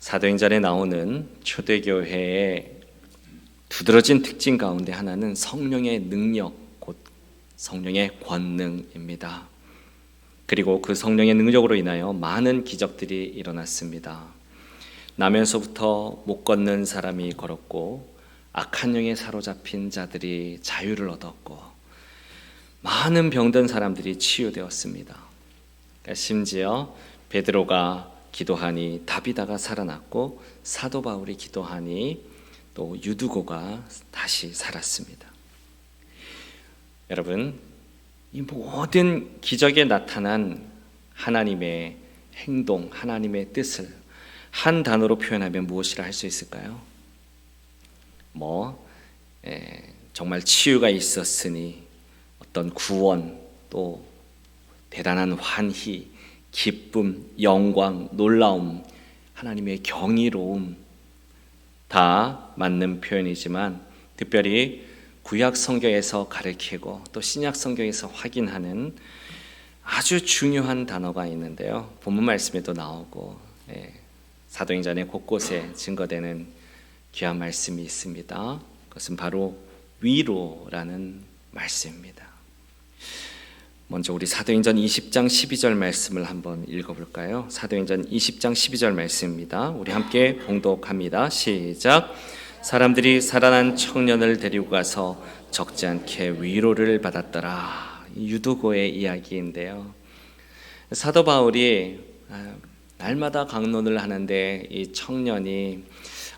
사도행전에 나오는 초대교회의 두드러진 특징 가운데 하나는 성령의 능력, 곧 성령의 권능입니다. 그리고 그 성령의 능력으로 인하여 많은 기적들이 일어났습니다. 나면서부터 못 걷는 사람이 걸었고, 악한 영에 사로잡힌 자들이 자유를 얻었고, 많은 병든 사람들이 치유되었습니다. 심지어 베드로가 기도하니 다비다가 살아났고, 사도 바울이 기도하니 또 유두고가 다시 살았습니다. 여러분, 이 모든 기적에 나타난 하나님의 행동, 하나님의 뜻을 한 단어로 표현하면 무엇이라 할 수 있을까요? 정말 치유가 있었으니 어떤 구원, 또 대단한 환희, 기쁨, 영광, 놀라움, 하나님의 경이로움, 다 맞는 표현이지만 특별히 구약 성경에서 가르치고 또 신약 성경에서 확인하는 아주 중요한 단어가 있는데요. 본문 말씀에도 나오고 사도행전의 곳곳에 증거되는 귀한 말씀이 있습니다. 그것은 바로 위로라는 말씀입니다. 먼저 우리 사도행전 20장 12절 말씀을 한번 읽어볼까요? 사도행전 20장 12절 말씀입니다. 우리 함께 봉독합니다. 시작. 사람들이 살아난 청년을 데리고 가서 적지 않게 위로를 받았더라. 유두고의 이야기인데요. 사도 바울이 날마다 강론을 하는데 이 청년이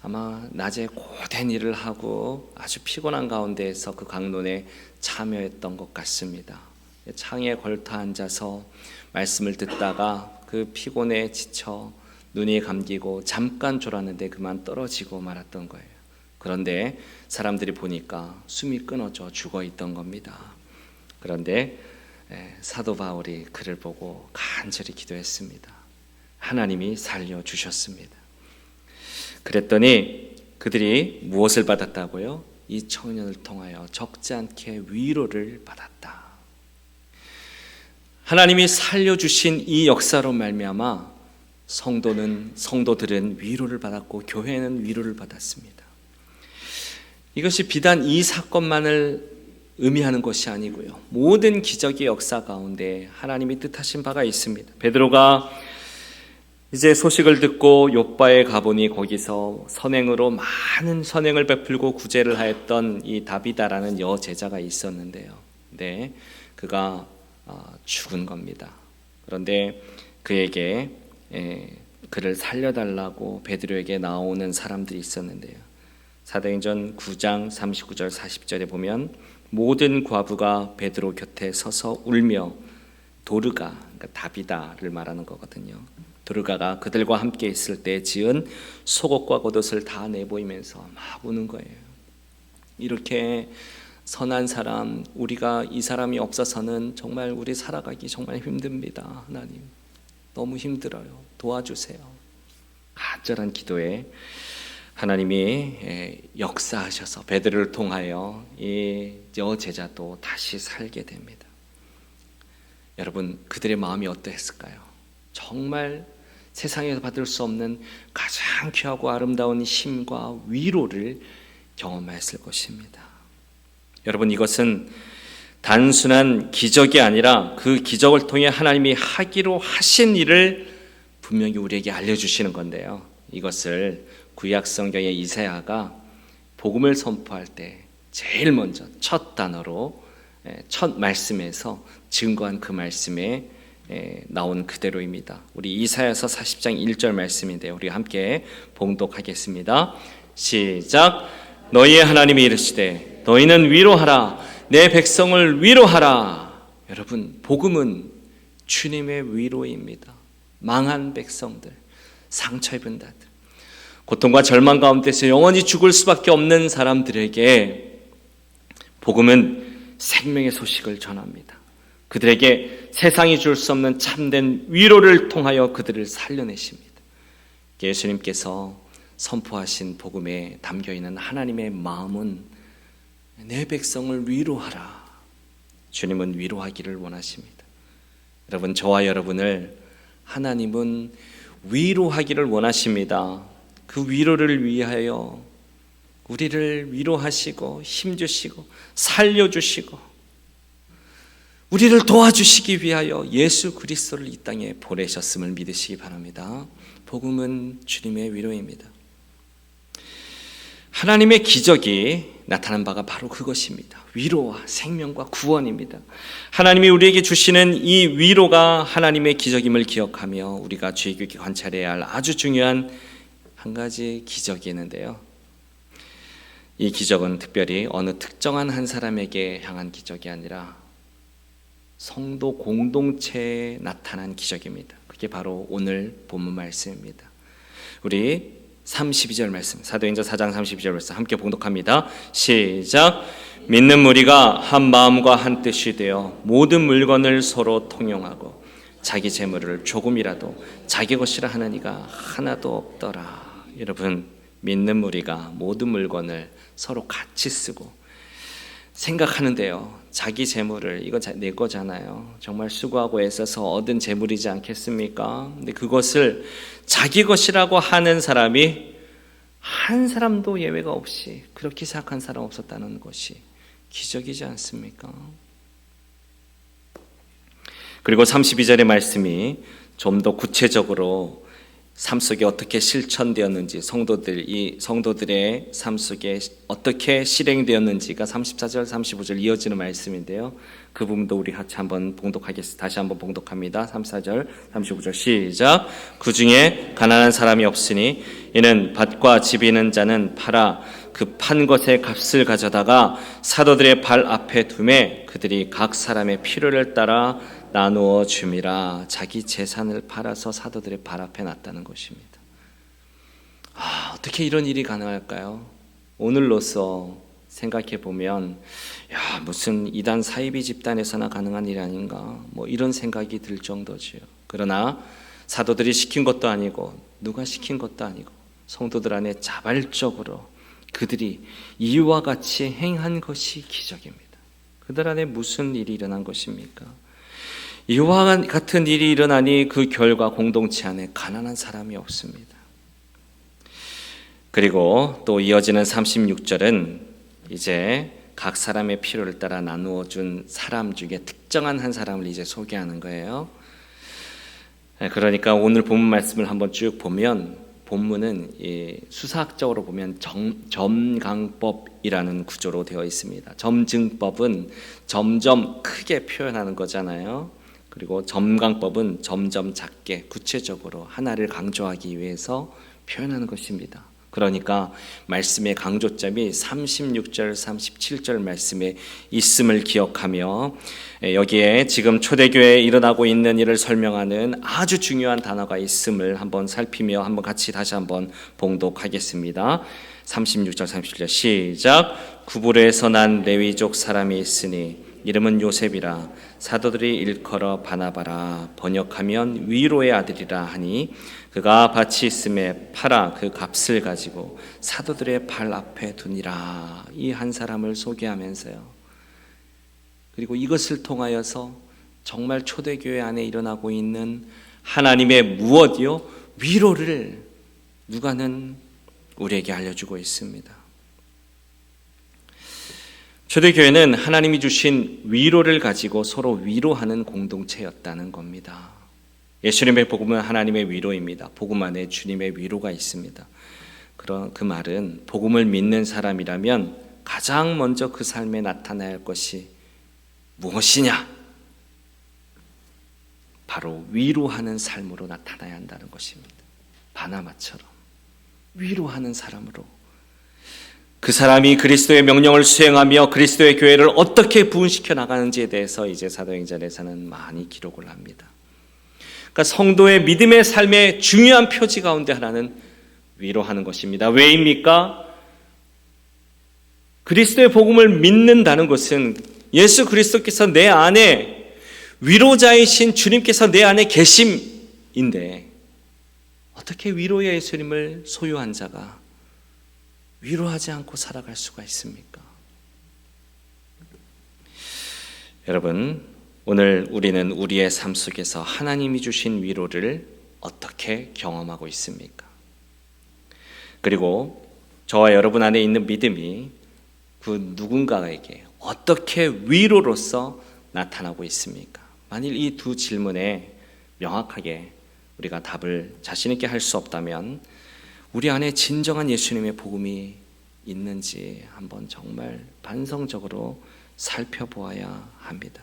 아마 낮에 고된 일을 하고 아주 피곤한 가운데에서 그 강론에 참여했던 것 같습니다. 창에 걸터 앉아서 말씀을 듣다가 그 피곤에 지쳐 눈이 감기고 잠깐 졸았는데 그만 떨어지고 말았던 거예요. 그런데 사람들이 보니까 숨이 끊어져 죽어 있던 겁니다. 그런데 사도 바울이 그를 보고 간절히 기도했습니다. 하나님이 살려주셨습니다. 그랬더니 그들이 무엇을 받았다고요? 이 청년을 통하여 적지 않게 위로를 받았다. 하나님이 살려주신 이 역사로 말미암아 성도들은 위로를 받았고 교회는 위로를 받았습니다. 이것이 비단 이 사건만을 의미하는 것이 아니고요, 모든 기적의 역사 가운데 하나님이 뜻하신 바가 있습니다. 베드로가 이제 소식을 듣고 욥바에 가보니 거기서 선행으로 많은 선행을 베풀고 구제를 하였던 이 다비다라는 여제자가 있었는데요. 네, 그가 죽은 겁니다. 그런데 그에게 그를 살려달라고 베드로에게 나오는 사람들이 있었는데요. 사도행전 9장 39절 40절에 보면 모든 과부가 베드로 곁에 서서 울며 도르가, 그러니까 다비다를 말하는 거거든요. 도르가가 그들과 함께 있을 때 지은 속옷과 겉옷을 다 내보이면서 막 우는 거예요. 이렇게 선한 사람, 우리가 이 사람이 없어서는 정말 우리 살아가기 정말 힘듭니다. 하나님, 너무 힘들어요. 도와주세요. 간절한 기도에 하나님이 역사하셔서 베드로를 통하여 이 여제자도 다시 살게 됩니다. 여러분, 그들의 마음이 어떠했을까요? 정말 세상에서 받을 수 없는 가장 귀하고 아름다운 힘과 위로를 경험했을 것입니다. 여러분, 이것은 단순한 기적이 아니라 그 기적을 통해 하나님이 하기로 하신 일을 분명히 우리에게 알려주시는 건데요. 이것을 구약 성경의 이사야가 복음을 선포할 때 제일 먼저 첫 단어로 첫 말씀에서 증거한 그 말씀에 나온 그대로입니다. 우리 이사야서 40장 1절 말씀인데요. 우리 함께 봉독하겠습니다. 시작. 너희의 하나님이 이르시되 너희는 위로하라. 내 백성을 위로하라. 여러분, 복음은 주님의 위로입니다. 망한 백성들, 상처 입은 자들, 고통과 절망 가운데서 영원히 죽을 수밖에 없는 사람들에게 복음은 생명의 소식을 전합니다. 그들에게 세상이 줄 수 없는 참된 위로를 통하여 그들을 살려내십니다. 예수님께서 선포하신 복음에 담겨있는 하나님의 마음은 내 백성을 위로하라. 주님은 위로하기를 원하십니다. 여러분, 저와 여러분을 하나님은 위로하기를 원하십니다. 그 위로를 위하여 우리를 위로하시고 힘주시고 살려주시고 우리를 도와주시기 위하여 예수 그리스도를 이 땅에 보내셨음을 믿으시기 바랍니다. 복음은 주님의 위로입니다. 하나님의 기적이 나타난 바가 바로 그것입니다. 위로와 생명과 구원입니다. 하나님이 우리에게 주시는 이 위로가 하나님의 기적임을 기억하며 우리가 주의 깊게 관찰해야 할 아주 중요한 한 가지 기적이 있는데요. 이 기적은 특별히 어느 특정한 한 사람에게 향한 기적이 아니라 성도 공동체에 나타난 기적입니다. 그게 바로 오늘 본문 말씀입니다. 우리 32절 말씀, 사도행전 4장 32절 말씀 함께 봉독합니다. 시작. 믿는 무리가 한 마음과 한 뜻이 되어 모든 물건을 서로 통용하고 자기 재물을 조금이라도 자기 것이라 하는 이가 하나도 없더라. 여러분, 믿는 무리가 모든 물건을 서로 같이 쓰고 생각하는데요, 자기 재물을, 이거 내 거잖아요, 정말 수고하고 애써서 얻은 재물이지 않겠습니까? 근데 그것을 자기 것이라고 하는 사람이 한 사람도 예외가 없이 그렇게 생각한 사람 없었다는 것이 기적이지 않습니까? 그리고 32절의 말씀이 좀 더 구체적으로 삶 속에 어떻게 실천되었는지, 성도들의 삶 속에 어떻게 실행되었는지가 34절, 35절 이어지는 말씀인데요. 그 부분도 우리 같이 한번 봉독하겠습니다. 다시 한번 봉독합니다. 34절, 35절 시작. 그 중에 가난한 사람이 없으니 이는 밭과 집 있는 자는 팔아 그 판 것의 값을 가져다가 사도들의 발 앞에 두매 그들이 각 사람의 필요를 따라 나누어 줌이라. 자기 재산을 팔아서 사도들의 발 앞에 놨다는 것입니다. 어떻게 이런 일이 가능할까요? 오늘로서 생각해 보면 무슨 이단 사이비 집단에서나 가능한 일이 아닌가, 이런 생각이 들 정도지요. 그러나 사도들이 시킨 것도 아니고 누가 시킨 것도 아니고 성도들 안에 자발적으로 그들이 이와 같이 행한 것이 기적입니다. 그들 안에 무슨 일이 일어난 것입니까? 이와 같은 일이 일어나니 그 결과 공동체 안에 가난한 사람이 없습니다. 그리고 또 이어지는 36절은 이제 각 사람의 필요를 따라 나누어 준 사람 중에 특정한 한 사람을 이제 소개하는 거예요. 그러니까 오늘 본문 말씀을 한번 쭉 보면, 본문은 수사학적으로 보면 점강법이라는 구조로 되어 있습니다. 점증법은 점점 크게 표현하는 거잖아요. 그리고 점강법은 점점 작게 구체적으로 하나를 강조하기 위해서 표현하는 것입니다. 그러니까 말씀의 강조점이 36절, 37절 말씀에 있음을 기억하며 여기에 지금 초대교회에 일어나고 있는 일을 설명하는 아주 중요한 단어가 있음을 한번 살피며 한번 같이 다시 한번 봉독하겠습니다. 36절, 37절 시작. 구브르에서 난 레위족 사람이 있으니 이름은 요셉이라. 사도들이 일컬어 바나바라. 번역하면 위로의 아들이라 하니 그가 밭이 있음에 팔아 그 값을 가지고 사도들의 발 앞에 두니라. 이 한 사람을 소개하면서요, 그리고 이것을 통하여서 정말 초대교회 안에 일어나고 있는 하나님의 무엇이요? 위로를 누가는 우리에게 알려주고 있습니다. 초대교회는 하나님이 주신 위로를 가지고 서로 위로하는 공동체였다는 겁니다. 예수님의 복음은 하나님의 위로입니다. 복음 안에 주님의 위로가 있습니다. 그런 그 말은 복음을 믿는 사람이라면 가장 먼저 그 삶에 나타나야 할 것이 무엇이냐? 바로 위로하는 삶으로 나타나야 한다는 것입니다. 바나바처럼 위로하는 사람으로, 그 사람이 그리스도의 명령을 수행하며 그리스도의 교회를 어떻게 부흥시켜 나가는지에 대해서 이제 사도행전에서는 많이 기록을 합니다. 그러니까 성도의 믿음의 삶의 중요한 표지 가운데 하나는 위로하는 것입니다. 왜입니까? 그리스도의 복음을 믿는다는 것은 예수 그리스도께서 내 안에 위로자이신 주님께서 내 안에 계심인데, 어떻게 위로의 예수님을 소유한 자가 위로하지 않고 살아갈 수가 있습니까? 여러분, 오늘 우리는 우리의 삶 속에서 하나님이 주신 위로를 어떻게 경험하고 있습니까? 그리고 저와 여러분 안에 있는 믿음이 그 누군가에게 어떻게 위로로서 나타나고 있습니까? 만일 이 두 질문에 명확하게 우리가 답을 자신 있게 할 수 없다면 우리 안에 진정한 예수님의 복음이 있는지 한번 정말 반성적으로 살펴보아야 합니다.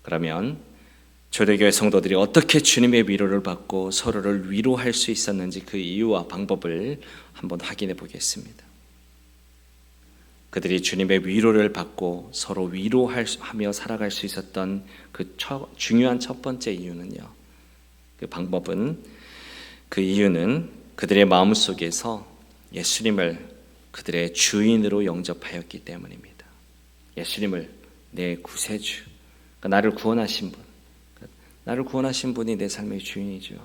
그러면 초대교회 성도들이 어떻게 주님의 위로를 받고 서로를 위로할 수 있었는지 그 이유와 방법을 한번 확인해 보겠습니다. 그들이 주님의 위로를 받고 서로 위로하며 살아갈 수 있었던 그 중요한 첫 번째 이유는요. 그 이유는 그들의 마음속에서 예수님을 그들의 주인으로 영접하였기 때문입니다. 예수님을 내 구세주, 그러니까 나를 구원하신 분이 내 삶의 주인이죠.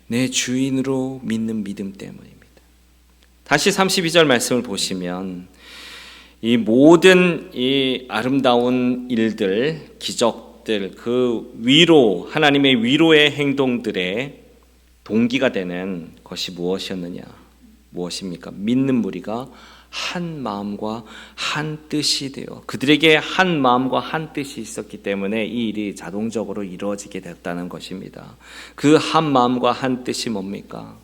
내 주인으로 믿는 믿음 때문입니다. 다시 32절 말씀을 보시면 이 모든 이 아름다운 일들, 기적들, 그 위로, 하나님의 위로의 행동들의 동기가 되는 것이 무엇입니까? 믿는 무리가 한 마음과 한 뜻이 되어 그들에게 한 마음과 한 뜻이 있었기 때문에 이 일이 자동적으로 이루어지게 됐다는 것입니다. 그 한 마음과 한 뜻이 뭡니까?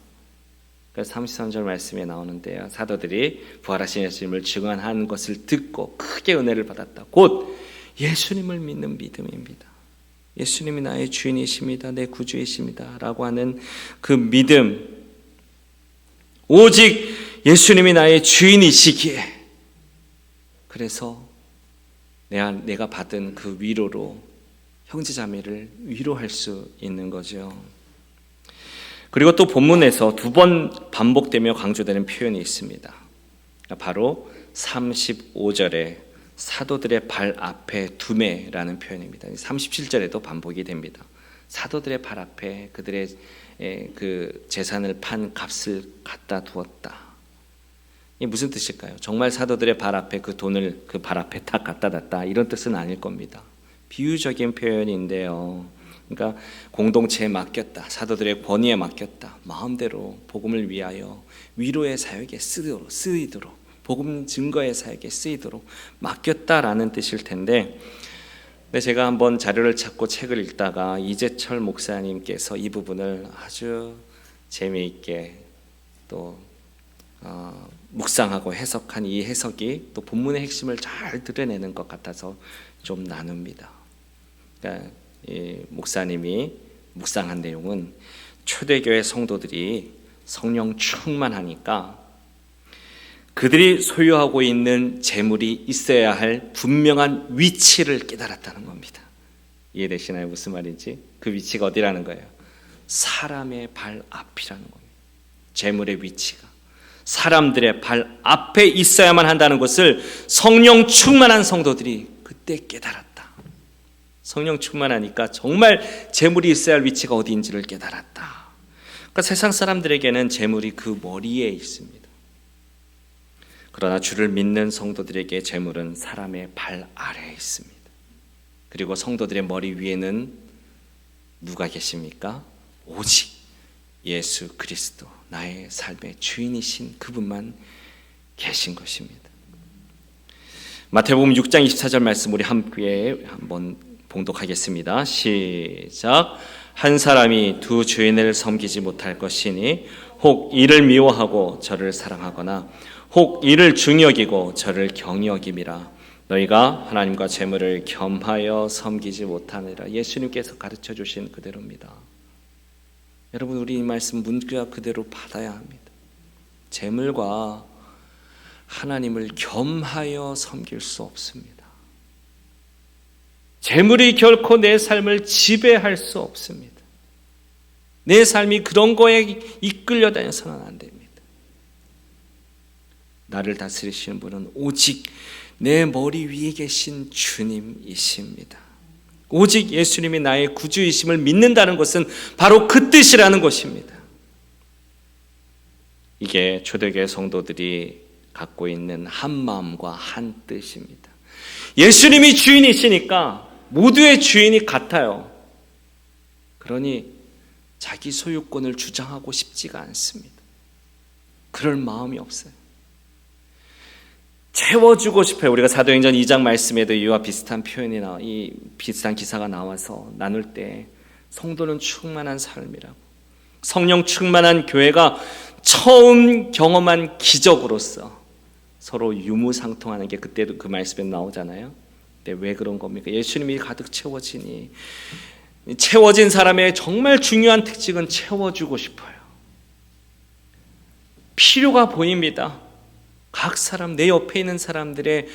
33절 말씀에 나오는데요. 사도들이 부활하신 예수님을 증언한 것을 듣고 크게 은혜를 받았다. 곧 예수님을 믿는 믿음입니다. 예수님이 나의 주인이십니다. 내 구주이십니다. 라고 하는 그 믿음, 오직 예수님이 나의 주인이시기에 그래서 내가 받은 그 위로로 형제자매를 위로할 수 있는 거죠. 그리고 또 본문에서 두 번 반복되며 강조되는 표현이 있습니다. 바로 35절에 사도들의 발 앞에 두매라는 표현입니다. 37절에도 반복이 됩니다. 사도들의 발 앞에 그들의 그 재산을 판 값을 갖다 두었다. 이게 무슨 뜻일까요? 정말 사도들의 발 앞에 그 돈을 그 발 앞에 다 갖다 놨다 이런 뜻은 아닐 겁니다. 비유적인 표현인데요. 그러니까 공동체에 맡겼다. 사도들의 권위에 맡겼다. 마음대로 복음을 위하여 위로의 사역에 쓰이도록 복음 증거의 사역에 쓰이도록 맡겼다라는 뜻일 텐데 제가 한번 자료를 찾고 책을 읽다가 이재철 목사님께서 이 부분을 아주 재미있게 또 묵상하고 해석한 이 해석이 또 본문의 핵심을 잘 드러내는 것 같아서 좀 나눕니다. 그러니까 이 목사님이 묵상한 내용은 초대교회 성도들이 성령 충만하니까 그들이 소유하고 있는 재물이 있어야 할 분명한 위치를 깨달았다는 겁니다. 이해되시나요? 무슨 말인지? 그 위치가 어디라는 거예요? 사람의 발 앞이라는 겁니다. 재물의 위치가 사람들의 발 앞에 있어야만 한다는 것을 성령 충만한 성도들이 그때 깨달았다. 성령 충만하니까 정말 재물이 있어야 할 위치가 어디인지를 깨달았다. 그러니까 세상 사람들에게는 재물이 그 머리에 있습니다. 그러나 주를 믿는 성도들에게 재물은 사람의 발 아래에 있습니다. 그리고 성도들의 머리 위에는 누가 계십니까? 오직 예수 그리스도, 나의 삶의 주인이신 그분만 계신 것입니다. 마태복음 6장 24절 말씀 우리 함께 한번 봉독하겠습니다. 시작. 한 사람이 두 주인을 섬기지 못할 것이니 혹 이를 미워하고 저를 사랑하거나 혹 이를 중히 여기고 저를 경히 여김이라. 너희가 하나님과 재물을 겸하여 섬기지 못하느라. 예수님께서 가르쳐 주신 그대로입니다. 여러분, 우리 이 말씀 문자 그대로 받아야 합니다. 재물과 하나님을 겸하여 섬길 수 없습니다. 재물이 결코 내 삶을 지배할 수 없습니다. 내 삶이 그런 거에 이끌려 다녀서는 안 됩니다. 나를 다스리시는 분은 오직 내 머리 위에 계신 주님이십니다. 오직 예수님이 나의 구주이심을 믿는다는 것은 바로 그 뜻이라는 것입니다. 이게 초대교회 성도들이 갖고 있는 한 마음과 한 뜻입니다. 예수님이 주인이시니까 모두의 주인이 같아요. 그러니 자기 소유권을 주장하고 싶지가 않습니다. 그럴 마음이 없어요. 채워주고 싶어요. 우리가 사도행전 2장 말씀에도 이와 비슷한 이 비슷한 기사가 나와서 나눌 때 성도는 충만한 삶이라고, 성령 충만한 교회가 처음 경험한 기적으로서 서로 유무상통하는 게 그때도 그 말씀에 나오잖아요. 근데 왜 그런 겁니까? 예수님이 가득 채워지니, 채워진 사람의 정말 중요한 특징은 채워주고 싶어요. 필요가 보입니다. 각 사람, 내 옆에 있는 사람들의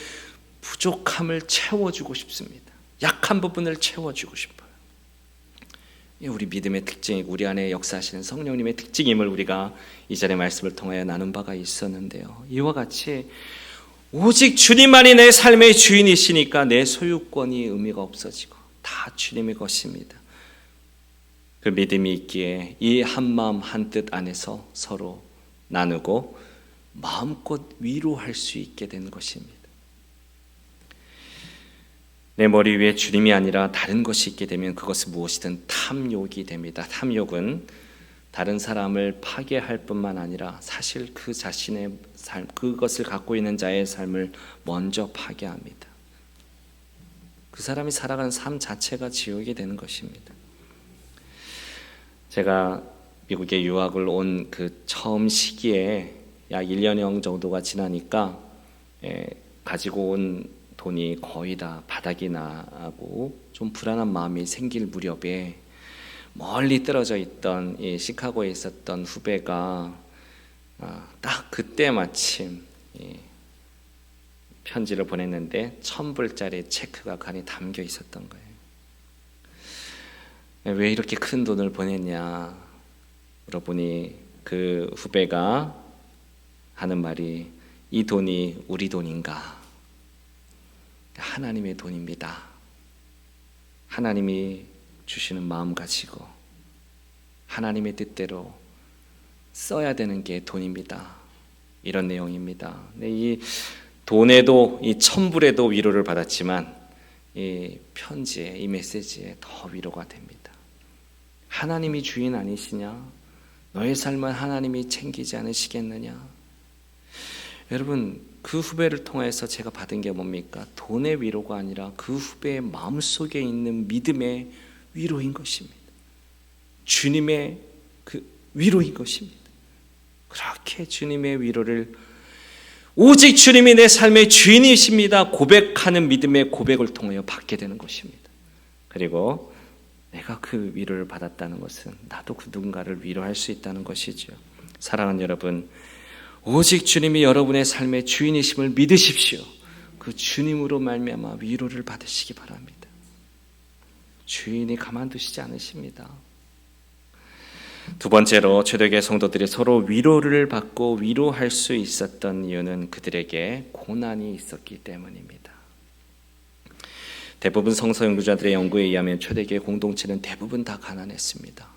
부족함을 채워주고 싶습니다. 약한 부분을 채워주고 싶어요. 우리 믿음의 특징이고 우리 안에 역사하시는 성령님의 특징임을 우리가 이 자리의 말씀을 통하여 나눈 바가 있었는데요, 이와 같이 오직 주님만이 내 삶의 주인이시니까 내 소유권이 의미가 없어지고 다 주님의 것입니다. 그 믿음이 있기에 이 한마음 한뜻 안에서 서로 나누고 마음껏 위로할 수 있게 된 것입니다. 내 머리 위에 주님이 아니라 다른 것이 있게 되면 그것은 무엇이든 탐욕이 됩니다. 탐욕은 다른 사람을 파괴할 뿐만 아니라 사실 그 자신의 삶, 그것을 갖고 있는 자의 삶을 먼저 파괴합니다. 그 사람이 살아가는 삶 자체가 지옥이 되는 것입니다. 제가 미국에 유학을 온 그 처음 시기에 약 1년여 정도가 지나니까 가지고 온 돈이 거의 다 바닥이 나고 좀 불안한 마음이 생길 무렵에 멀리 떨어져 있던 이 시카고에 있었던 후배가 딱 그때 마침 편지를 보냈는데 $1,000불짜리 체크가 그 안에 담겨 있었던 거예요. 왜 이렇게 큰 돈을 보냈냐 물어보니 그 후배가 하는 말이, 이 돈이 우리 돈인가? 하나님의 돈입니다. 하나님이 주시는 마음가짐이고 하나님의 뜻대로 써야 되는 게 돈입니다. 이런 내용입니다. 이 돈에도, 이 $1,000불에도 위로를 받았지만 이 편지에, 이 메시지에 더 위로가 됩니다. 하나님이 주인 아니시냐? 너의 삶은 하나님이 챙기지 않으시겠느냐? 여러분, 그 후배를 통해서 제가 받은 게 뭡니까? 돈의 위로가 아니라 그 후배의 마음속에 있는 믿음의 위로인 것입니다. 주님의 그 위로인 것입니다. 그렇게 주님의 위로를, 오직 주님이 내 삶의 주인이십니다 고백하는 믿음의 고백을 통하여 받게 되는 것입니다. 그리고 내가 그 위로를 받았다는 것은 나도 그 누군가를 위로할 수 있다는 것이죠. 사랑하는 여러분, 오직 주님이 여러분의 삶의 주인이심을 믿으십시오. 그 주님으로 말미암아 위로를 받으시기 바랍니다. 주인이 가만두시지 않으십니다. 두 번째로 초대교회 성도들이 서로 위로를 받고 위로할 수 있었던 이유는 그들에게 고난이 있었기 때문입니다. 대부분 성서 연구자들의 연구에 의하면 초대교회 공동체는 대부분 다 가난했습니다.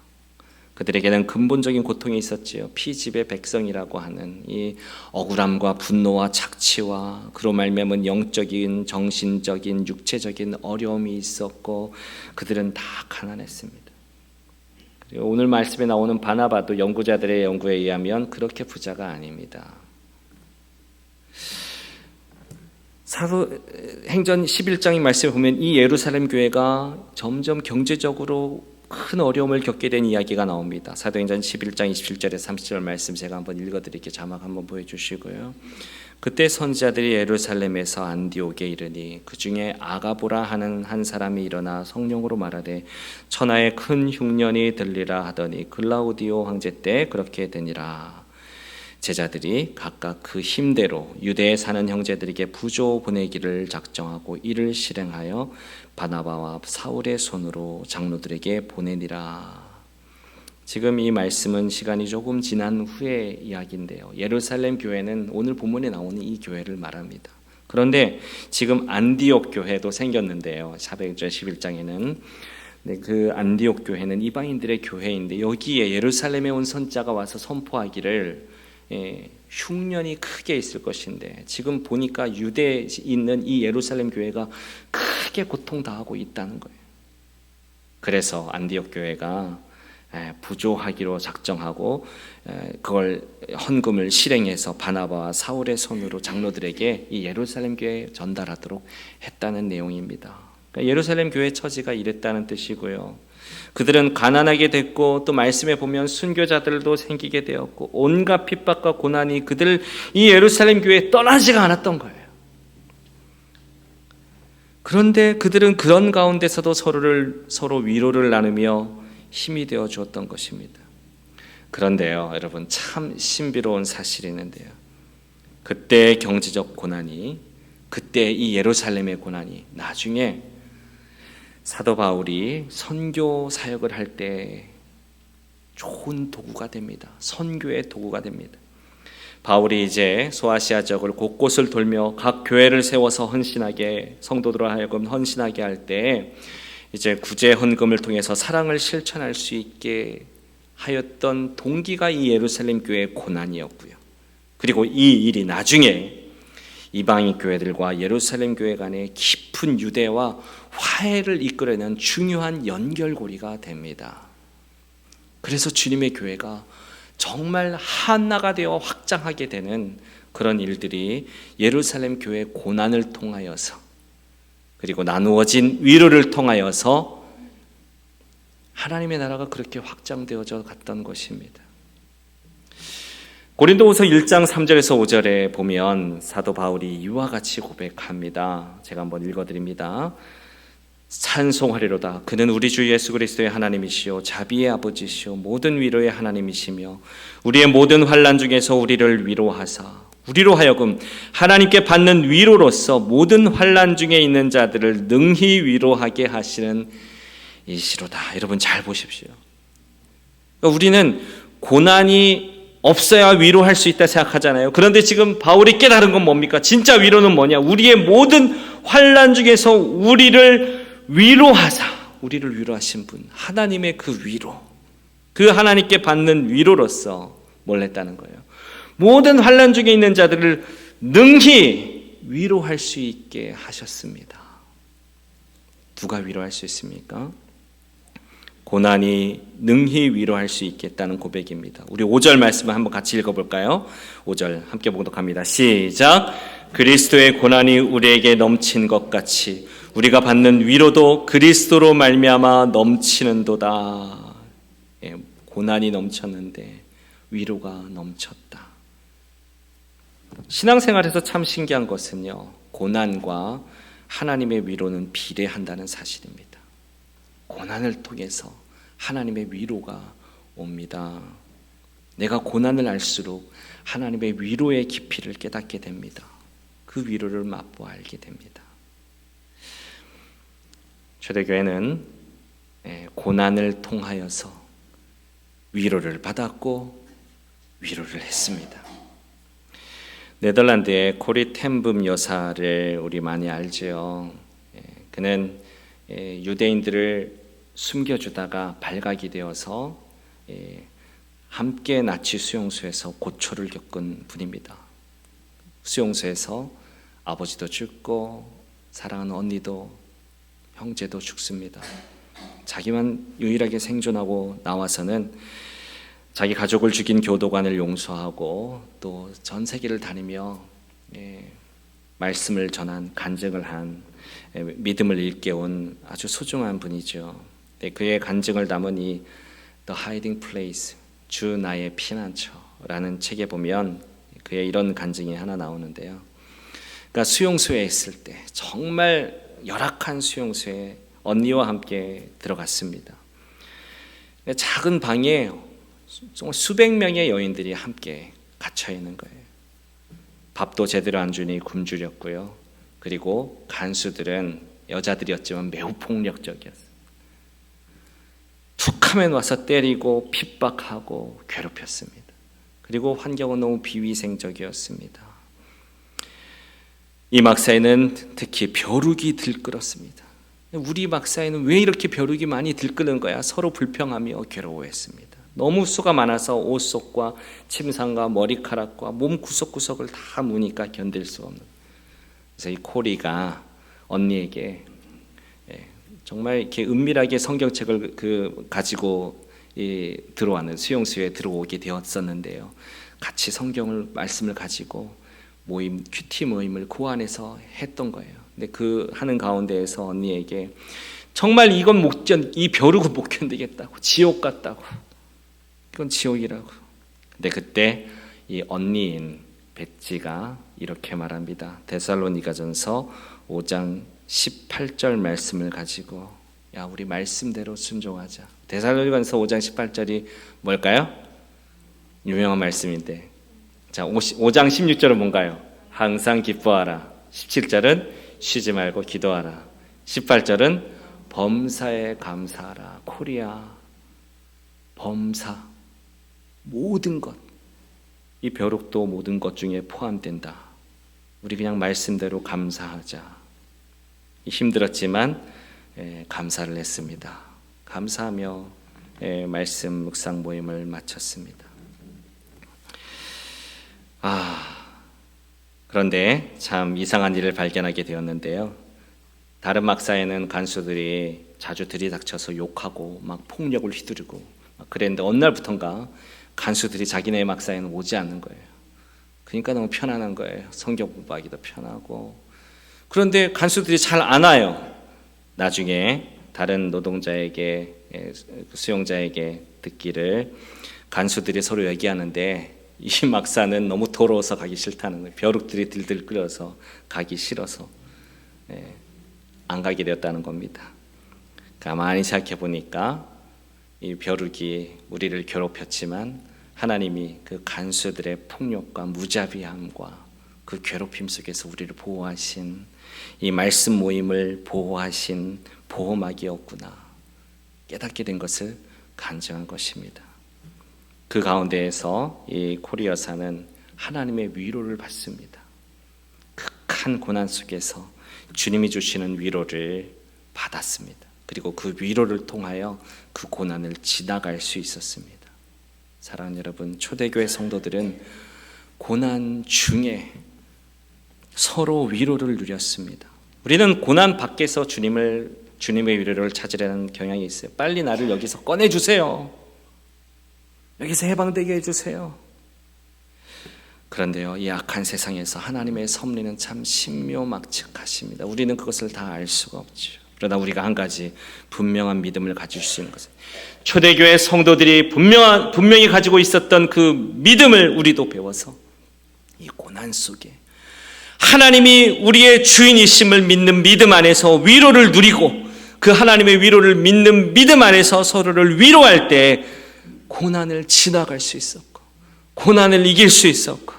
그들에게는 근본적인 고통이 있었지요. 피지배 백성이라고 하는 이 억울함과 분노와 착취와 그로 말미암은 영적인, 정신적인, 육체적인 어려움이 있었고 그들은 다 가난했습니다. 그리고 오늘 말씀에 나오는 바나바도 연구자들의 연구에 의하면 그렇게 부자가 아닙니다. 사도행전 11장의 말씀을 보면 이 예루살렘 교회가 점점 경제적으로 큰 어려움을 겪게 된 이야기가 나옵니다. 사도행전 11장 27절에서 30절 말씀 제가 한번 읽어드릴게요. 자막 한번 보여주시고요. 그때 선지자들이 예루살렘에서 안디옥에 이르니 그 중에 아가보라 하는 한 사람이 일어나 성령으로 말하되 천하에 큰 흉년이 들리라 하더니 글라우디오 황제 때 그렇게 되니라. 제자들이 각각 그 힘대로 유대에 사는 형제들에게 부조 보내기를 작정하고 이를 실행하여 바나바와 사울의 손으로 장로들에게 보내니라. 지금 이 말씀은 시간이 조금 지난 후의 이야기인데요, 예루살렘 교회는 오늘 본문에 나오는 이 교회를 말합니다. 그런데 지금 안디옥 교회도 생겼는데요, 사도행전 11장에는 그 안디옥 교회는 이방인들의 교회인데 여기에 예루살렘에 온 선자가 와서 선포하기를 흉년이 크게 있을 것인데 지금 보니까 유대에 있는 이 예루살렘 교회가 크게 고통당하고 있다는 거예요. 그래서 안디옥 교회가 부조하기로 작정하고 그걸 헌금을 실행해서 바나바와 사울의 손으로 장로들에게 이 예루살렘 교회에 전달하도록 했다는 내용입니다. 그러니까 예루살렘 교회 처지가 이랬다는 뜻이고요. 그들은 가난하게 됐고 또 말씀에 보면 순교자들도 생기게 되었고 온갖 핍박과 고난이 그들 이 예루살렘 교회에 떠나지가 않았던 거예요. 그런데 그들은 그런 가운데서도 서로 위로를 나누며 힘이 되어 주었던 것입니다. 그런데요, 여러분, 참 신비로운 사실이 있는데요. 그때의 경제적 고난이, 그때 이 예루살렘의 고난이 나중에 사도 바울이 선교 사역을 할 때 좋은 도구가 됩니다. 선교의 도구가 됩니다. 바울이 이제 소아시아 지역을 곳곳을 돌며 각 교회를 세워서 헌신하게, 성도들을 하여금 헌신하게 할 때 이제 구제 헌금을 통해서 사랑을 실천할 수 있게 하였던 동기가 이 예루살렘 교회의 고난이었고요. 그리고 이 일이 나중에 이방인 교회들과 예루살렘 교회 간의 깊은 유대와 화해를 이끌어내는 중요한 연결고리가 됩니다. 그래서 주님의 교회가 정말 하나가 되어 확장하게 되는 그런 일들이 예루살렘 교회의 고난을 통하여서, 그리고 나누어진 위로를 통하여서 하나님의 나라가 그렇게 확장되어져 갔던 것입니다. 고린도후서 1장 3절에서 5절에 보면 사도 바울이 이와 같이 고백합니다. 제가 한번 읽어드립니다. 찬송하리로다. 그는 우리 주 예수 그리스도의 하나님이시요 자비의 아버지시요 모든 위로의 하나님이시며 우리의 모든 환난 중에서 우리를 위로하사 우리로 하여금 하나님께 받는 위로로서 모든 환난 중에 있는 자들을 능히 위로하게 하시는 이시로다. 여러분 잘 보십시오. 그러니까 우리는 고난이 없어야 위로할 수 있다 생각하잖아요. 그런데 지금 바울이 깨달은 건 뭡니까? 진짜 위로는 뭐냐? 우리의 모든 환난 중에서 우리를 위로하사, 우리를 위로하신 분, 하나님의 그 위로, 그 하나님께 받는 위로로서 뭘 했다는 거예요? 모든 환난 중에 있는 자들을 능히 위로할 수 있게 하셨습니다. 누가 위로할 수 있습니까? 고난이 능히 위로할 수 있겠다는 고백입니다. 우리 5절 말씀을 한번 같이 읽어볼까요? 5절 함께 봉독합니다. 시작. 그리스도의 고난이 우리에게 넘친 것 같이 우리가 받는 위로도 그리스도로 말미암아 넘치는도다. 고난이 넘쳤는데 위로가 넘쳤다. 신앙생활에서 참 신기한 것은요, 고난과 하나님의 위로는 비례한다는 사실입니다. 고난을 통해서 하나님의 위로가 옵니다. 내가 고난을 알수록 하나님의 위로의 깊이를 깨닫게 됩니다. 그 위로를 맛보아 알게 됩니다. 초대교회는 고난을 통하여서 위로를 받았고 위로를 했습니다. 네덜란드의 코리 텐붐 여사를 우리 많이 알죠. 그는 유대인들을 숨겨주다가 발각이 되어서 함께 나치 수용소에서 고초를 겪은 분입니다. 수용소에서 아버지도 죽고 사랑하는 언니도 형제도 죽습니다. 자기만 유일하게 생존하고 나와서는 자기 가족을 죽인 교도관을 용서하고 또 전 세계를 다니며 말씀을 전한, 간증을 한, 믿음을 일깨운 아주 소중한 분이죠. 그의 간증을 담은 이 The Hiding Place, 주 나의 피난처라는 책에 보면 그의 이런 간증이 하나 나오는데요. 그러니까 수용소에 있을 때, 정말 열악한 수용소에 언니와 함께 들어갔습니다. 작은 방에 정말 수백 명의 여인들이 함께 갇혀 있는 거예요. 밥도 제대로 안 주니 굶주렸고요. 그리고 간수들은 여자들이었지만 매우 폭력적이었어요. 툭하면 와서 때리고 핍박하고 괴롭혔습니다. 그리고 환경은 너무 비위생적이었습니다. 이 막사에는 특히 벼룩이 들끓었습니다. 우리 막사에는 왜 이렇게 벼룩이 많이 들끓는 거야? 서로 불평하며 괴로워했습니다. 너무 수가 많아서 옷 속과 침상과 머리카락과 몸 구석구석을 다 무니까 견딜 수 없는. 그래서 이 코리가 언니에게 정말 이렇게 은밀하게 성경책을 가지고 들어왔는 수용소에 들어오게 되었었는데요. 같이 성경을 말씀을 가지고 모임 큐티 모임을 그 안에서 했던 거예요. 근데 그 하는 가운데에서 언니에게 정말 이건 이 벼룩은 못 견디겠다고, 지옥 같다고, 이건 지옥이라고. 근데 그때 이 언니인 벳지가 이렇게 말합니다. 데살로니가전서 5장 18절 말씀을 가지고 야 우리 말씀대로 순종하자. 데살로니가전서 5장 18절이 뭘까요? 유명한 말씀인데, 자 5장 16절은 뭔가요? 항상 기뻐하라. 17절은 쉬지 말고 기도하라. 18절은 범사에 감사하라. 코리아 범사, 모든 것, 이 벼룩도 모든 것 중에 포함된다. 우리 그냥 말씀대로 감사하자. 힘들었지만 감사를 했습니다. 감사하며 말씀 묵상 모임을 마쳤습니다. 그런데 참 이상한 일을 발견하게 되었는데요. 다른 막사에는 간수들이 자주 들이닥쳐서 욕하고 막 폭력을 휘두르고 막 그랬는데 어느 날부턴가 간수들이 자기네 막사에는 오지 않는 거예요. 그러니까 너무 편안한 거예요. 성경 공부하기도 편하고. 그런데 간수들이 잘 안 와요. 나중에 다른 노동자에게, 수용자에게 듣기를 간수들이 서로 얘기하는데 이 막사는 너무 더러워서 가기 싫다는 거예요. 벼룩들이 들들 끓여서 가기 싫어서 안 가게 되었다는 겁니다. 가만히 생각해 보니까 이 벼룩이 우리를 괴롭혔지만 하나님이 그 간수들의 폭력과 무자비함과 그 괴롭힘 속에서 우리를 보호하신, 이 말씀 모임을 보호하신 보호막이었구나 깨닫게 된 것을 간증한 것입니다. 그 가운데에서 이 코리아사는 하나님의 위로를 받습니다. 극한 고난 속에서 주님이 주시는 위로를 받았습니다. 그리고 그 위로를 통하여 그 고난을 지나갈 수 있었습니다. 사랑하는 여러분, 초대교회 성도들은 고난 중에 서로 위로를 누렸습니다. 우리는 고난 밖에서 주님의 위로를 찾으려는 경향이 있어요. 빨리 나를 여기서 꺼내주세요. 여기서 해방되게 해주세요. 그런데요, 이 악한 세상에서 하나님의 섭리는 참 신묘막측하십니다. 우리는 그것을 다 알 수가 없죠. 그러나 우리가 한 가지 분명한 믿음을 가질 수 있는 것은 초대교회 성도들이 분명히 가지고 있었던 그 믿음을 우리도 배워서 이 고난 속에 하나님이 우리의 주인이심을 믿는 믿음 안에서 위로를 누리고 그 하나님의 위로를 믿는 믿음 안에서 서로를 위로할 때 고난을 지나갈 수 있었고 고난을 이길 수 있었고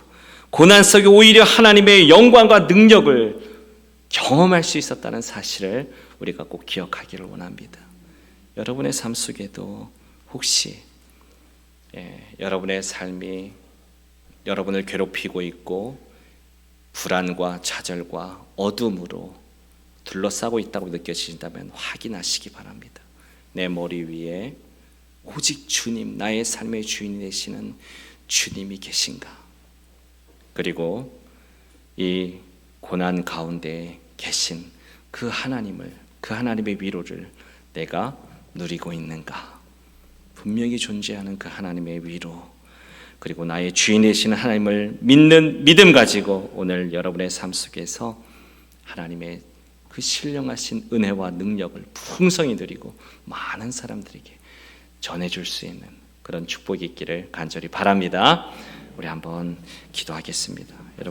고난 속에 오히려 하나님의 영광과 능력을 경험할 수 있었다는 사실을 우리가 꼭 기억하기를 원합니다. 여러분의 삶 속에도 혹시 여러분의 삶이 여러분을 괴롭히고 있고 불안과 좌절과 어둠으로 둘러싸고 있다고 느껴지신다면 확인하시기 바랍니다. 내 머리 위에 오직 주님, 나의 삶의 주인이 되시는 주님이 계신가? 그리고 이 고난 가운데 계신 그 하나님의 위로를 내가 누리고 있는가? 분명히 존재하는 그 하나님의 위로, 그리고 나의 주인 되시는 하나님을 믿는 믿음 가지고 오늘 여러분의 삶 속에서 하나님의 그 신령하신 은혜와 능력을 풍성히 누리고 많은 사람들에게 전해줄 수 있는 그런 축복이 있기를 간절히 바랍니다. 우리 한번 기도하겠습니다. 여러분.